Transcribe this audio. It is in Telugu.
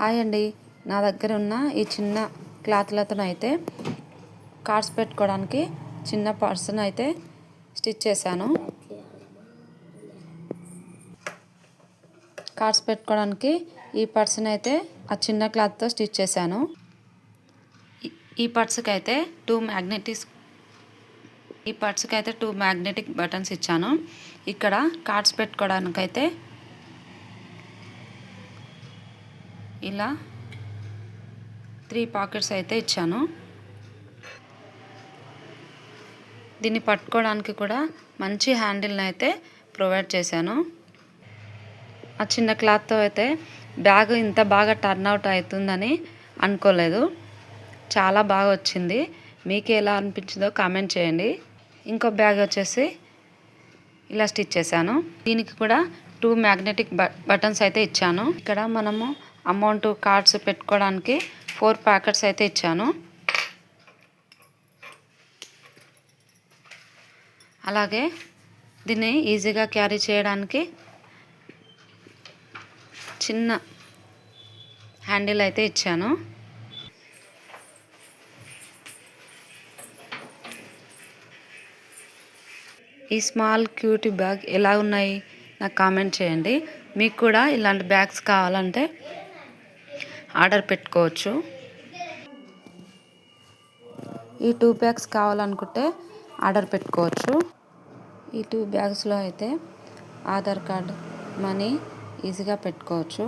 హాయ్ అండి, నా దగ్గర ఉన్న ఈ చిన్న క్లాత్లతో అయితే కార్డ్స్ పెట్టుకోవడానికి చిన్న పర్సన్ అయితే స్టిచ్ చేశాను. కార్డ్స్ పెట్టుకోవడానికి ఈ పర్సన్ అయితే ఆ చిన్న క్లాత్తో స్టిచ్ చేశాను. ఈ పర్స్కి అయితే టూ మ్యాగ్నెటిక్ బటన్స్ ఇచ్చాను. ఇక్కడ కార్డ్స్ పెట్టుకోవడానికైతే ఇలా 3 పాకెట్స్ అయితే ఇచ్చాను. దీన్ని పట్టుకోవడానికి కూడా మంచి హ్యాండిల్ని అయితే ప్రొవైడ్ చేశాను. ఆ చిన్న క్లాత్తో అయితే బ్యాగ్ ఇంత బాగా టర్న్ అవుట్ అవుతుందని అనుకోలేదు. చాలా బాగా వచ్చింది. మీకు ఎలా అనిపించిందో కామెంట్ చేయండి. ఇంకో బ్యాగ్ వచ్చేసి ఇలా స్టిచ్ చేశాను. దీనికి కూడా 2 మ్యాగ్నెటిక్ బటన్స్ అయితే ఇచ్చాను. ఇక్కడ మనము అమౌంట్ కార్డ్స్ పెట్టుకోవడానికి 4 ప్యాకెట్స్ అయితే ఇచ్చాను. అలాగే దీన్ని ఈజీగా క్యారీ చేయడానికి చిన్న హ్యాండిల్ అయితే ఇచ్చాను. ఈ స్మాల్ క్యూట్ బ్యాగ్ ఎలా ఉన్నాయి నాకు కామెంట్ చేయండి. మీకు కూడా ఇలాంటి బ్యాగ్స్ కావాలంటే ఆర్డర్ పెట్టుకోవచ్చు. ఈ 2 బ్యాగ్స్ కావాలనుకుంటే ఆర్డర్ పెట్టుకోవచ్చు. ఈ 2 బ్యాగ్స్లో అయితే ఆధార్ కార్డ్, మనీ ఈజీగా పెట్టుకోవచ్చు.